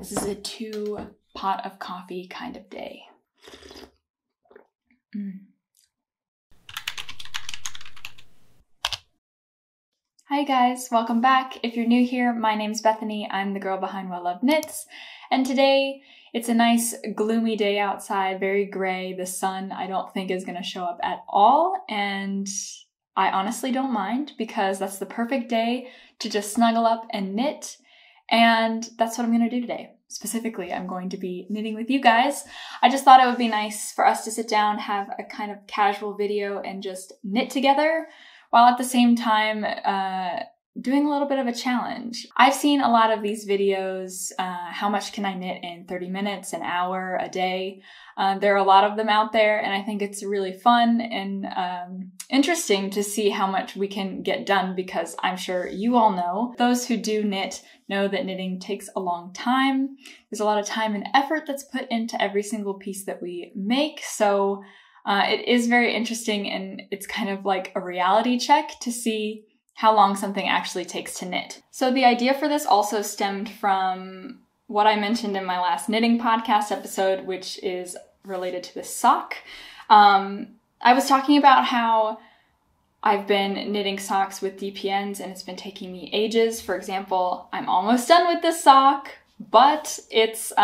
This is a 2 pot of coffee kind of day. Hi guys, welcome back. If you're new here, my name's Bethany. I'm the girl behind Well Loved Knits, and today it's a nice gloomy day outside, very gray. The sun I don't think is going to show up at all, and I honestly don't mind because that's the perfect day to just snuggle up and knit, and that's what I'm going to do today. Specifically, I'm going to be knitting with you guys. I just thought it would be nice for us to sit down, have a kind of casual video, and just knit together, while at the same time doing a little bit of a challenge. I've seen a lot of these videos, how much can I knit in 30 minutes, an hour, a day? There are a lot of them out there, and I think it's really fun and interesting to see how much we can get done, because I'm sure you all know, those who do knit know that knitting takes a long time. There's a lot of time and effort that's put into every single piece that we make, so it is very interesting, and it's kind of like a reality check to see how long something actually takes to knit. So the idea for this also stemmed from what I mentioned in my last knitting podcast episode, which is related to this sock. I was talking about how I've been knitting socks with DPNs and it's been taking me ages. For example, I'm almost done with this sock, but it's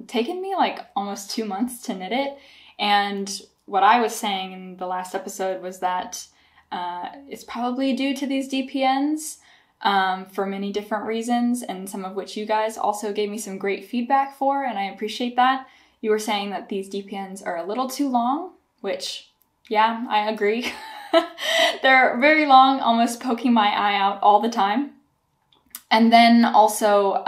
taken me like almost 2 months to knit it. And what I was saying in the last episode was that it's probably due to these DPNs for many different reasons, and some of which you guys also gave me some great feedback for, and I appreciate that. You were saying that these DPNs are a little too long, which, yeah, I agree. They're very long, almost poking my eye out all the time. And then also,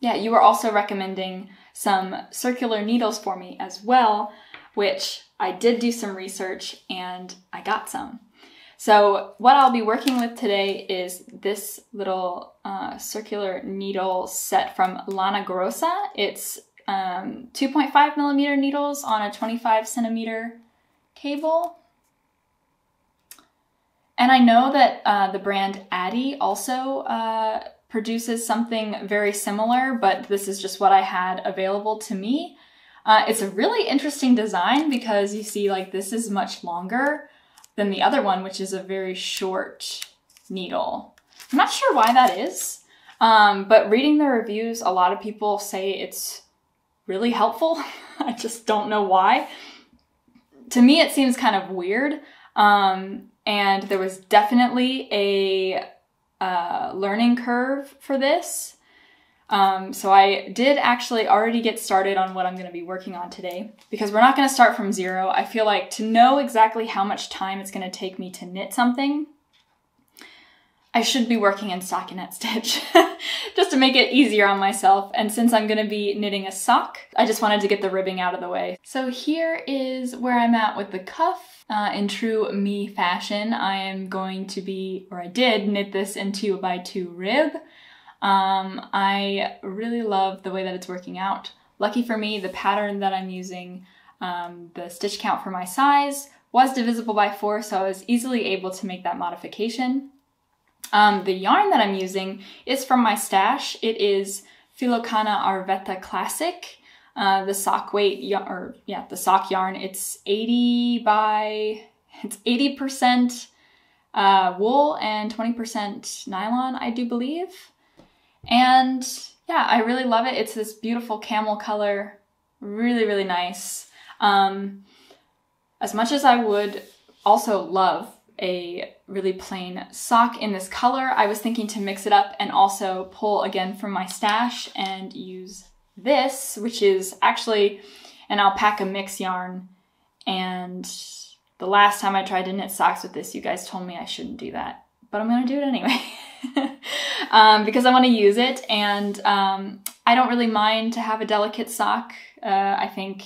yeah, you were also recommending some circular needles for me as well, which I did do some research and I got some. So what I'll be working with today is this little circular needle set from Lana Grossa. It's 2.5 millimeter needles on a 25 centimeter cable. And I know that the brand Addi also produces something very similar, but this is just what I had available to me. It's a really interesting design because you see, like, this is much longer than the other one, which is a very short needle. I'm not sure why that is, but reading the reviews, a lot of people say it's really helpful. I just don't know why. To me, it seems kind of weird, and there was definitely a learning curve for this. So I did actually already get started on what I'm going to be working on today, because we're not going to start from zero. I feel like to know exactly how much time it's going to take me to knit something, I should be working in stockinette stitch just to make it easier on myself. And since I'm going to be knitting a sock, I just wanted to get the ribbing out of the way. So here is where I'm at with the cuff. In true me fashion, I am going to be, or I did knit this in 2x2 rib. I really love the way that it's working out. Lucky for me, the pattern that I'm using, the stitch count for my size was divisible by 4, so I was easily able to make that modification. The yarn that I'm using is from my stash. It is Filokana Arvetta Classic. The sock weight, the sock yarn, it's 80% wool and 20% nylon, I do believe. And yeah, I really love it. It's this beautiful camel color, really, really nice. As much as I would also love a really plain sock in this color, I was thinking to mix it up and also pull again from my stash and use this, which is actually an alpaca mix yarn. And the last time I tried to knit socks with this, you guys told me I shouldn't do that, but I'm gonna do it anyway. Because I want to use it, and I don't really mind to have a delicate sock. I think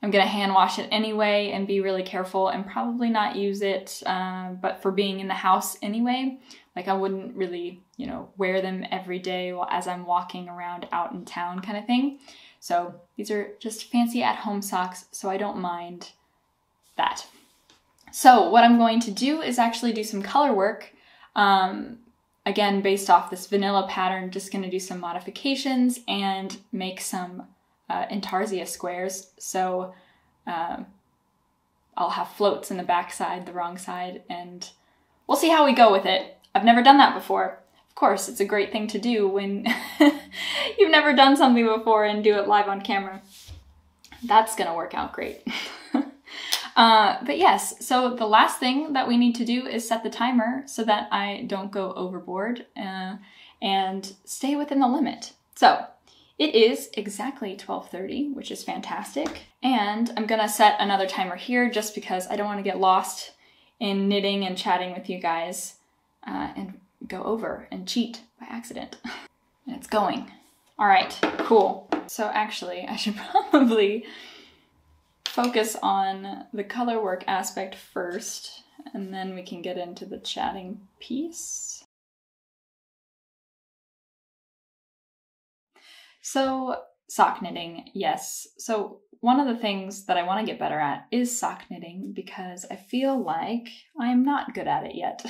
I'm gonna hand wash it anyway and be really careful and probably not use it, but for being in the house anyway, like I wouldn't really, you know, wear them every day as I'm walking around out in town kind of thing. So these are just fancy at-home socks, so I don't mind that. So what I'm going to do is actually do some color work. again, based off this vanilla pattern, just going to do some modifications and make some intarsia squares. So I'll have floats in the back side, the wrong side, and we'll see how we go with it. I've never done that before. Of course, it's a great thing to do when you've never done something before and do it live on camera. That's gonna work out great. But yes, so the last thing that we need to do is set the timer so that I don't go overboard and stay within the limit. So it is exactly 12:30, which is fantastic. And I'm gonna set another timer here just because I don't wanna get lost in knitting and chatting with you guys and go over and cheat by accident. And it's going. All right, cool. So actually, I should probably focus on the color work aspect first, and then we can get into the chatting piece. So sock knitting, yes. So one of the things that I want to get better at is sock knitting because I feel like I'm not good at it yet.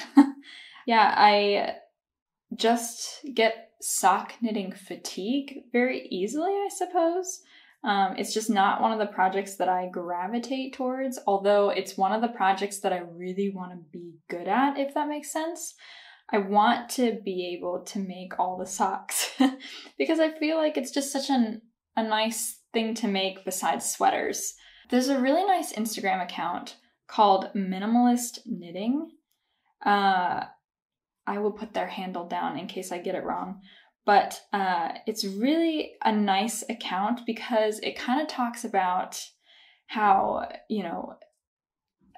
Yeah, I just get sock knitting fatigue very easily, I suppose. It's just not one of the projects that I gravitate towards, although it's one of the projects that I really want to be good at, if that makes sense. I want to be able to make all the socks because I feel like it's just such a nice thing to make besides sweaters. There's a really nice Instagram account called Minimalist Knitting. I will put their handle down in case I get it wrong. But it's really a nice account because it kind of talks about how, you know,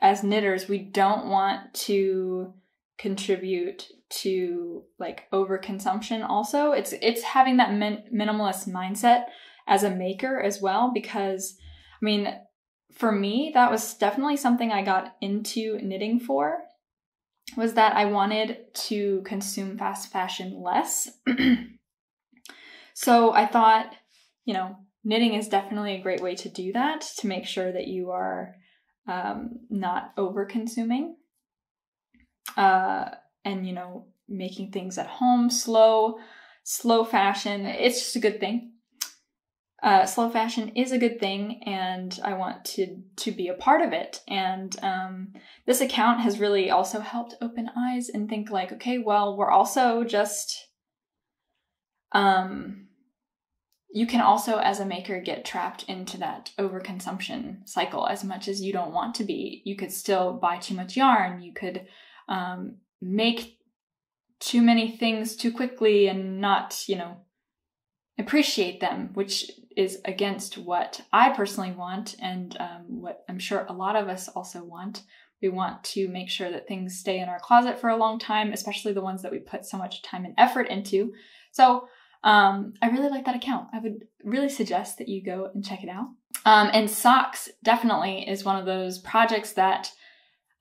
as knitters, we don't want to contribute to like overconsumption also. It's having that minimalist mindset as a maker as well, because I mean, for me, that was definitely something I got into knitting for, was that I wanted to consume fast fashion less. So I thought, you know, knitting is definitely a great way to do that, to make sure that you are not over consuming. And, you know, making things at home, slow fashion, it's just a good thing. Slow fashion is a good thing, and I want to be a part of it. And this account has really also helped open eyes and think like, okay, well, we're also just, you can also as a maker get trapped into that overconsumption cycle as much as you don't want to be. You could still buy too much yarn. You could make too many things too quickly and not, you know, appreciate them, which is against what I personally want, and what I'm sure a lot of us also want. We want to make sure that things stay in our closet for a long time, especially the ones that we put so much time and effort into. So I really like that account. I would really suggest that you go and check it out. And socks definitely is one of those projects that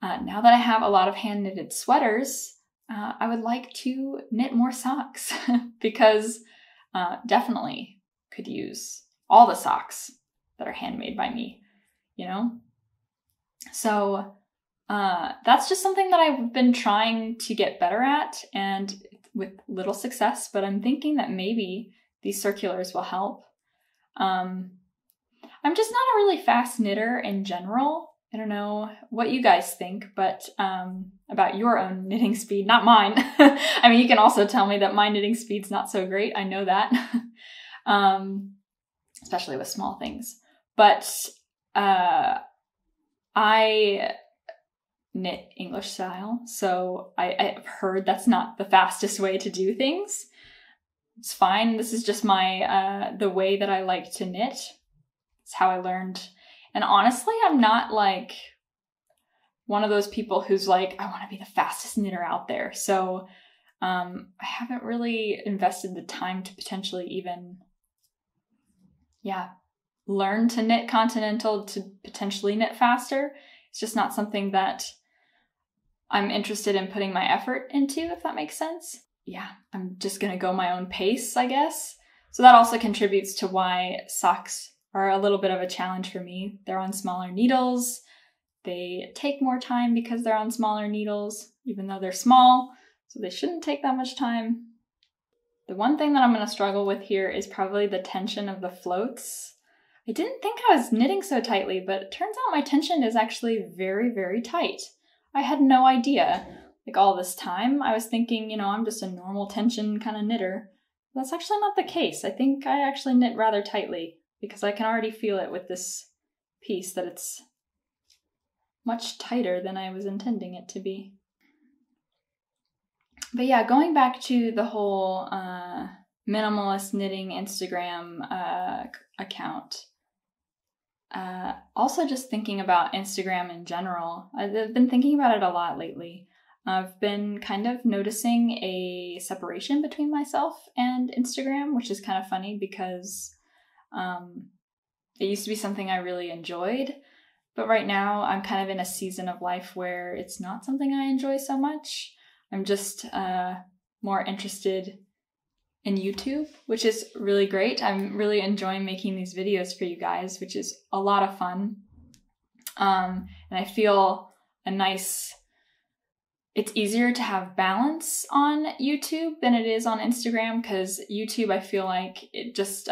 now that I have a lot of hand knitted sweaters, I would like to knit more socks because definitely could use all the socks that are handmade by me, you know? So that's just something that I've been trying to get better at, and with little success, but I'm thinking that maybe these circulars will help. I'm just not a really fast knitter in general. I don't know what you guys think, but about your own knitting speed, not mine. I mean, you can also tell me that my knitting speed's not so great. I know that, especially with small things. But I knit English style, so I've heard that's not the fastest way to do things. It's fine. This is just my the way that I like to knit. It's how I learned. And honestly, I'm not like one of those people who's like, I want to be the fastest knitter out there. So I haven't really invested the time to potentially even, learn to knit continental, to potentially knit faster. It's just not something that I'm interested in putting my effort into, if that makes sense. Yeah, I'm just going to go my own pace, I guess. So that also contributes to why socks are a little bit of a challenge for me. They're on smaller needles. They take more time because they're on smaller needles, even though they're small. so they shouldn't take that much time. The one thing that I'm going to struggle with here is probably the tension of the floats. I didn't think I was knitting so tightly, but it turns out my tension is actually very, very tight. I had no idea. Like all this time, I was thinking, you know, I'm just a normal tension kind of knitter. That's actually not the case. I think I actually knit rather tightly because I can already feel it with this piece that it's much tighter than I was intending it to be. But yeah, going back to the whole Minimalist Knitting Instagram account. Also just thinking about Instagram in general. I've been thinking about it a lot lately. I've been kind of noticing a separation between myself and Instagram, which is kind of funny because it used to be something I really enjoyed. But right now I'm kind of in a season of life where it's not something I enjoy so much. I'm just more interested in YouTube, which is really great. I'm really enjoying making these videos for you guys, which is a lot of fun. And I feel it's easier to have balance on YouTube than it is on Instagram, because YouTube, I feel like it just,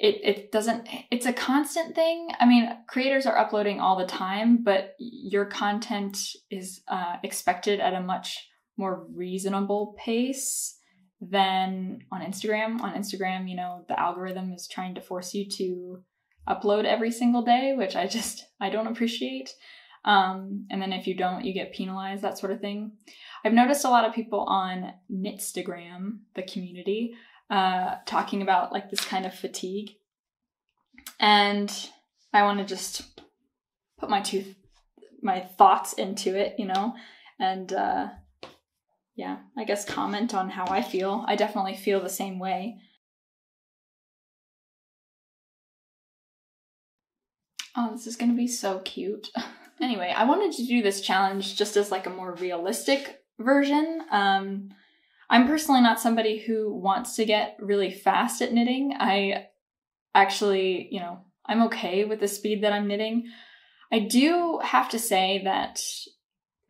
it's a constant thing. I mean, creators are uploading all the time, but your content is expected at a much more reasonable pace than on Instagram. On Instagram, you know, the algorithm is trying to force you to upload every single day, which I don't appreciate. And then if you don't, you get penalized, that sort of thing. I've noticed a lot of people on Knitstagram, the community, talking about like this kind of fatigue. And I want to just put my thoughts into it, you know, and yeah, I guess comment on how I feel. I definitely feel the same way. Oh, this is going to be so cute. Anyway, I wanted to do this challenge just as like a more realistic version. I'm personally not somebody who wants to get really fast at knitting. I actually, you know, I'm okay with the speed that I'm knitting. I do have to say that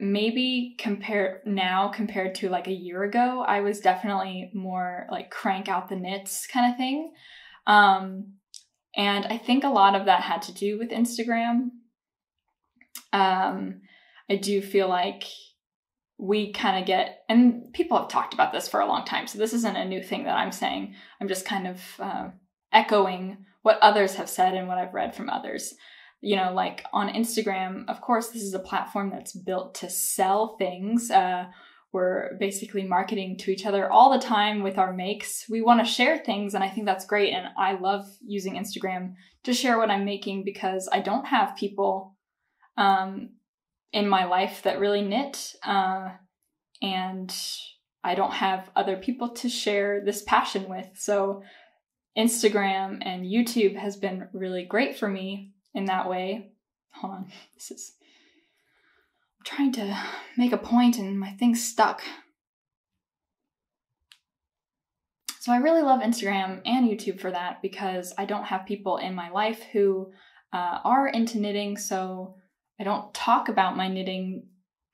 maybe compared to like a year ago, I was definitely more like crank out the knits kind of thing. And I think a lot of that had to do with Instagram. I do feel like we kind of get, and people have talked about this for a long time, so this isn't a new thing that I'm saying. I'm just kind of echoing what others have said and what I've read from others. You know, like on Instagram, of course, this is a platform that's built to sell things. We're basically marketing to each other all the time with our makes. We want to share things, and I think that's great. And I love using Instagram to share what I'm making because I don't have people in my life that really knit. And I don't have other people to share this passion with. So Instagram and YouTube has been really great for me in that way. Hold on, I'm trying to make a point and my thing's stuck. So I really love Instagram and YouTube for that because I don't have people in my life who are into knitting, so I don't talk about my knitting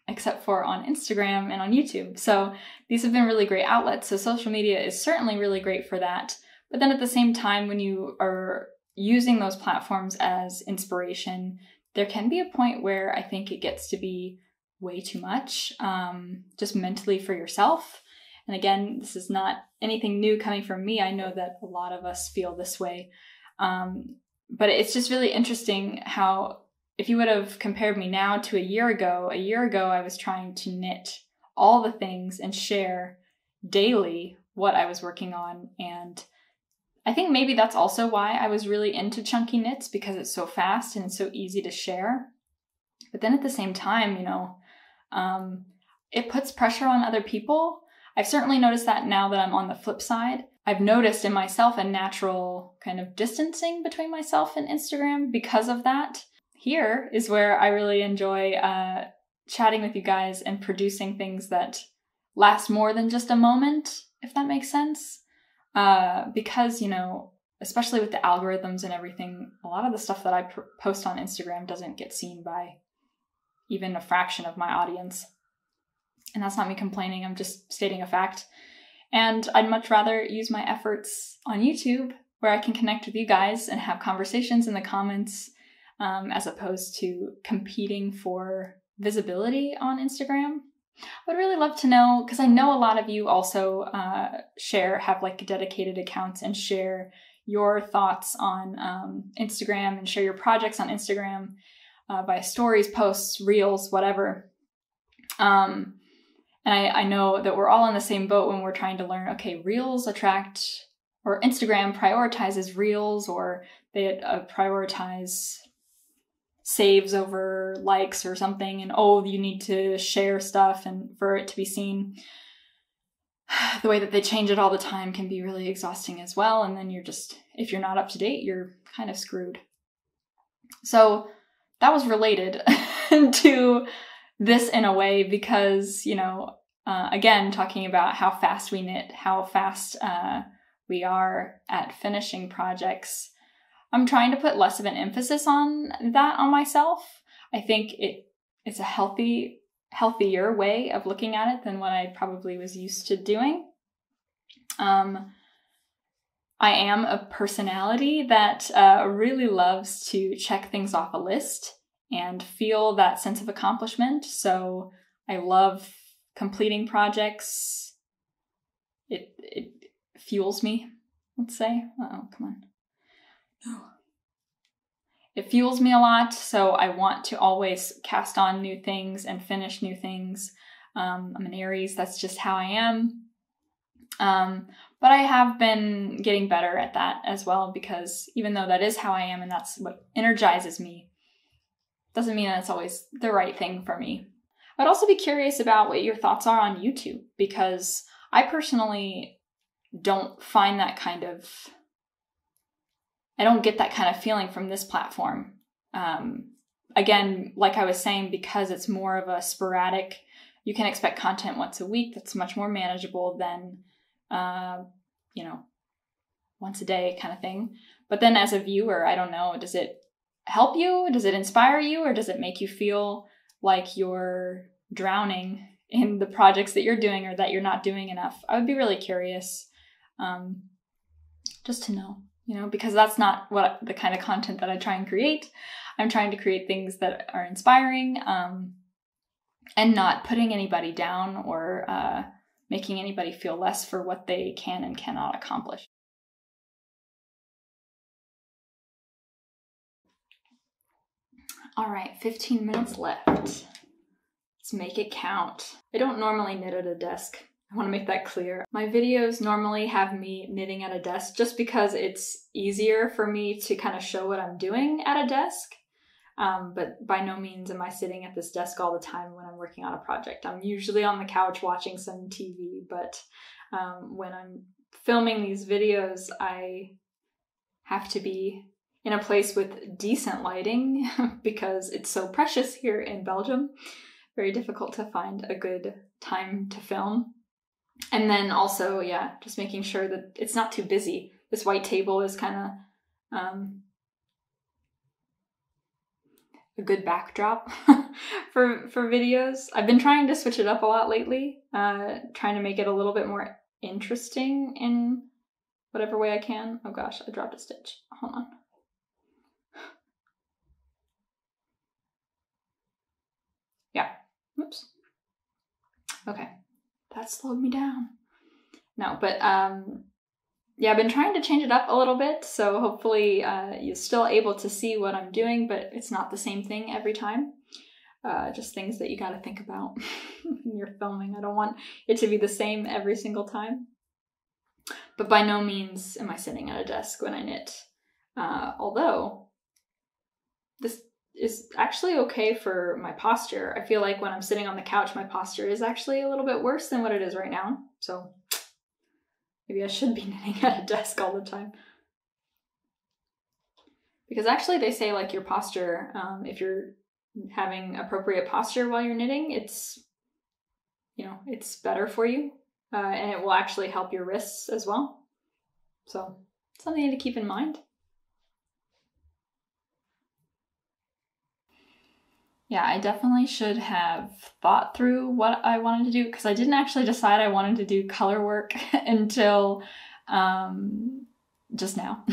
except for on Instagram and on YouTube. So these have been really great outlets. So social media is certainly really great for that. But then at the same time, when you are using those platforms as inspiration, there can be a point where I think it gets to be way too much, just mentally for yourself. And again, this is not anything new coming from me. I know that a lot of us feel this way. But it's just really interesting how, if you would have compared me now to a year ago I was trying to knit all the things and share daily what I was working on. And I think maybe that's also why I was really into chunky knits, because it's so fast and it's so easy to share. But then at the same time, you know, it puts pressure on other people. I've certainly noticed that now that I'm on the flip side. I've noticed in myself a natural kind of distancing between myself and Instagram because of that. Here is where I really enjoy chatting with you guys and producing things that last more than just a moment, if that makes sense. Because, you know, especially with the algorithms and everything, a lot of the stuff that I post on Instagram doesn't get seen by even a fraction of my audience. And that's not me complaining, I'm just stating a fact. And I'd much rather use my efforts on YouTube, where I can connect with you guys and have conversations in the comments, as opposed to competing for visibility on Instagram. I would really love to know, because I know a lot of you also have like dedicated accounts and share your thoughts on Instagram and share your projects on Instagram via stories, posts, reels, whatever. And I know that we're all in the same boat when we're trying to learn, okay, reels attract, or Instagram prioritizes reels, or they prioritize saves over likes or something, and oh, you need to share stuff and for it to be seen. The way that they change it all the time can be really exhausting as well, and then if you're not up to date, you're kind of screwed. So that was related to this in a way, because, again, talking about how fast we knit, how fast we are at finishing projects, I'm trying to put less of an emphasis on that on myself. I think it's a healthier way of looking at it than what I probably was used to doing. I am a personality that really loves to check things off a list and feel that sense of accomplishment. So I love completing projects. It fuels me, let's say. Oh, come on. No. It fuels me a lot, so I want to always cast on new things and finish new things. I'm an Aries, that's just how I am. But I have been getting better at that as well, because even though that is how I am and that's what energizes me, doesn't mean that it's always the right thing for me. I'd also be curious about what your thoughts are on YouTube, because I personally don't find that I don't get that kind of feeling from this platform. Again, like I was saying, because it's more of a sporadic, you can expect content once a week that's much more manageable than, once a day kind of thing. But then as a viewer, I don't know, does it help you? Does it inspire you? Or does it make you feel like you're drowning in the projects that you're doing, or that you're not doing enough? I would be really curious just to know. Because that's not what the kind of content that I try and create. I'm trying to create things that are inspiring, and not putting anybody down or making anybody feel less for what they can and cannot accomplish. All right, 15 minutes left. Let's make it count. I don't normally knit at a desk. I want to make that clear. My videos normally have me knitting at a desk just because it's easier for me to kind of show what I'm doing at a desk. But by no means am I sitting at this desk all the time when I'm working on a project. I'm usually on the couch watching some TV, but when I'm filming these videos, I have to be in a place with decent lighting because it's so precious here in Belgium. Very difficult to find a good time to film. And then also, just making sure that it's not too busy. This white table is kind of a good backdrop for videos. I've been trying to switch it up a lot lately, trying to make it a little bit more interesting in whatever way I can. Oh gosh, I dropped a stitch. Hold on. Yeah, whoops. Okay, that slowed me down. No, but I've been trying to change it up a little bit, so hopefully you're still able to see what I'm doing, but it's not the same thing every time. Just things that you gotta think about when you're filming. I don't want it to be the same every single time. But by no means am I sitting at a desk when I knit. Although, this is actually okay for my posture. I feel like when I'm sitting on the couch, my posture is actually a little bit worse than what it is right now. So maybe I should be knitting at a desk all the time. Because actually they say like your posture, if you're having appropriate posture while you're knitting, it's better for you. And it will actually help your wrists as well. So something to keep in mind. Yeah, I definitely should have thought through what I wanted to do, because I didn't actually decide I wanted to do color work until just now.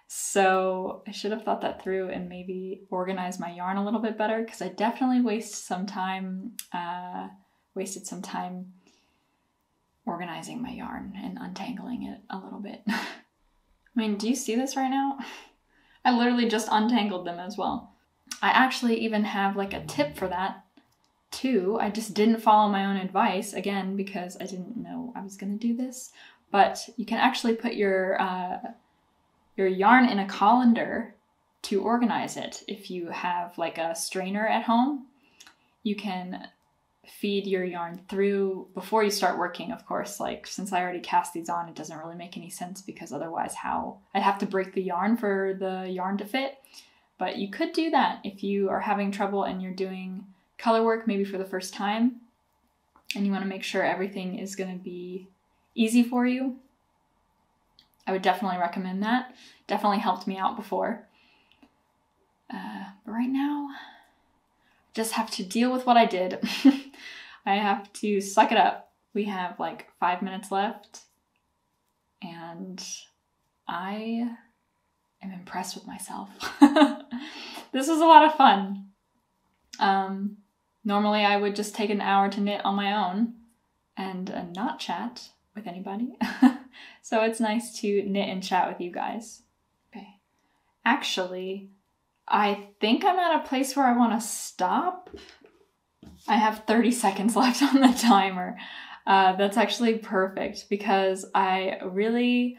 So I should have thought that through and maybe organized my yarn a little bit better, because I definitely wasted some time organizing my yarn and untangling it a little bit. I mean, do you see this right now? I literally just untangled them as well. I actually even have like a tip for that too. I just didn't follow my own advice, again, because I didn't know I was going to do this. But you can actually put your yarn in a colander to organize it. If you have like a strainer at home, you can feed your yarn through before you start working, of course. Like, since I already cast these on, it doesn't really make any sense, because otherwise I'd have to break the yarn for the yarn to fit. But you could do that if you are having trouble and you're doing color work maybe for the first time and you want to make sure everything is going to be easy for you. I would definitely recommend that. Definitely helped me out before. But right now, I just have to deal with what I did. I have to suck it up. We have like 5 minutes left, and I am impressed with myself. This was a lot of fun. Normally I would just take an hour to knit on my own and not chat with anybody. So it's nice to knit and chat with you guys. Okay. Actually, I think I'm at a place where I want to stop. I have 30 seconds left on the timer. That's actually perfect, because I really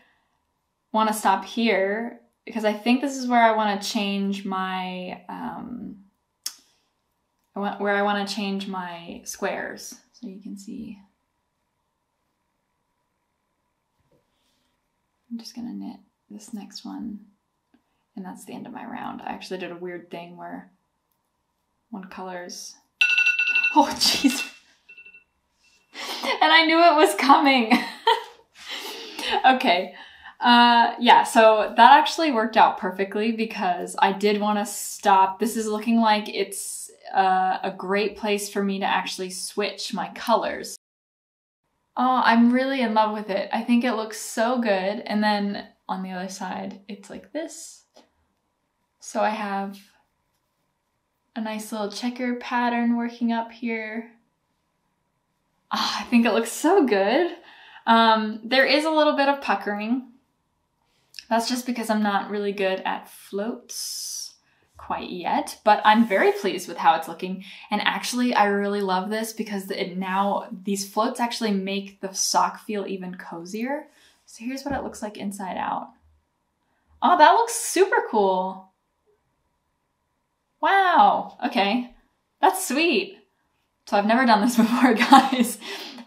want to stop here, because I think this is where I want to change my squares. So you can see. I'm just gonna knit this next one, and that's the end of my round. I actually did a weird thing where one color's, oh jeez, and I knew it was coming. Okay. Yeah, so that actually worked out perfectly, because I did want to stop. This is looking like it's a great place for me to actually switch my colors. Oh, I'm really in love with it. I think it looks so good. And then on the other side, it's like this. So I have a nice little checker pattern working up here. Oh, I think it looks so good. There is a little bit of puckering. That's just because I'm not really good at floats quite yet, but I'm very pleased with how it's looking. And actually, I really love this, because these floats actually make the sock feel even cozier. So here's what it looks like inside out. Oh, that looks super cool. Wow. Okay. That's sweet. So I've never done this before, guys.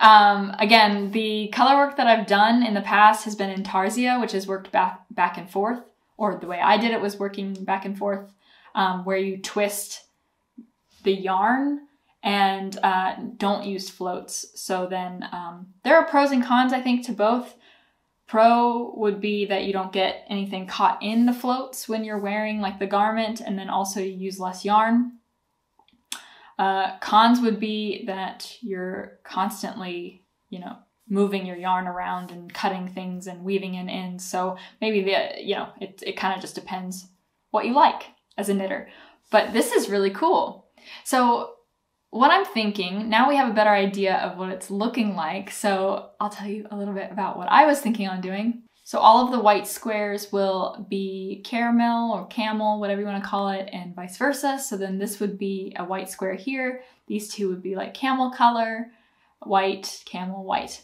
Again, the color work that I've done in the past has been in Tarsia, which has worked back and forth, or the way I did it was working back and forth, where you twist the yarn and don't use floats. So then there are pros and cons, I think, to both. Pro would be that you don't get anything caught in the floats when you're wearing like the garment, and then also you use less yarn. Cons would be that you're constantly, moving your yarn around and cutting things and weaving in ends. So maybe it kind of just depends what you like as a knitter. But this is really cool. So what I'm thinking, now we have a better idea of what it's looking like. So I'll tell you a little bit about what I was thinking on doing. So all of the white squares will be caramel or camel, whatever you want to call it, and vice versa. So then this would be a white square here. These two would be like camel color, white, camel, white.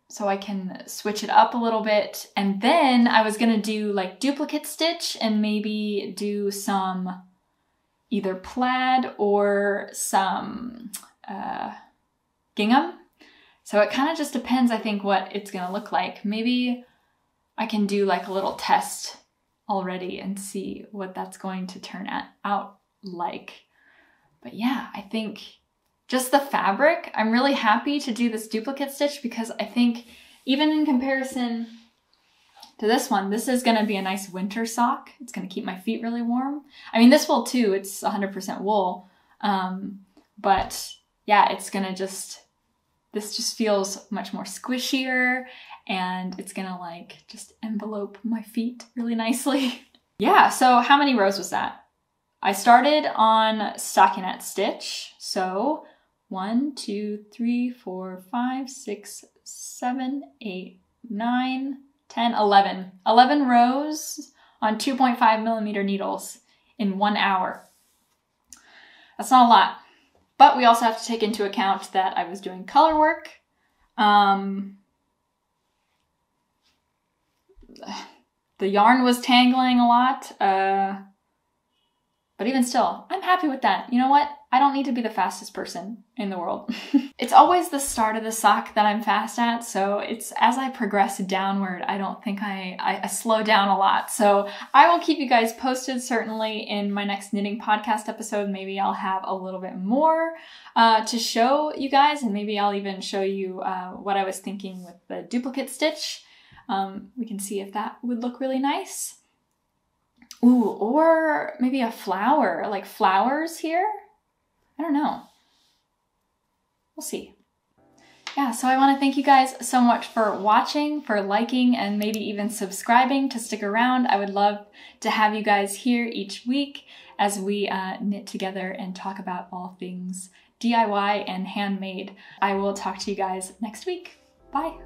So I can switch it up a little bit. And then I was going to do like duplicate stitch and maybe do some either plaid or some gingham. So it kind of just depends, I think, what it's going to look like. Maybe I can do like a little test already and see what that's going to turn out like. But yeah, I think just the fabric, I'm really happy to do this duplicate stitch, because I think even in comparison to this one. This is gonna be a nice winter sock. It's gonna keep my feet really warm. I mean, this will too, it's 100% wool. But yeah, it's gonna this just feels much more squishier, and it's gonna like just envelope my feet really nicely. Yeah, so how many rows was that? I started on stockinette stitch. So 1, 2, 3, 4, 5, 6, 7, 8, 9, 10, 11. 11 rows on 2.5mm needles in 1 hour. That's not a lot. But we also have to take into account that I was doing color work. The yarn was tangling a lot. But even still, I'm happy with that. You know what? I don't need to be the fastest person in the world. It's always the start of the sock that I'm fast at, so it's as I progress downward, I don't think I slow down a lot. So I will keep you guys posted, certainly in my next knitting podcast episode. Maybe I'll have a little bit more to show you guys, and maybe I'll even show you what I was thinking with the duplicate stitch. We can see if that would look really nice. Ooh, or maybe a flower, like flowers here. I don't know. We'll see. Yeah, so I want to thank you guys so much for watching, for liking, and maybe even subscribing to stick around. I would love to have you guys here each week as we knit together and talk about all things DIY and handmade. I will talk to you guys next week. Bye.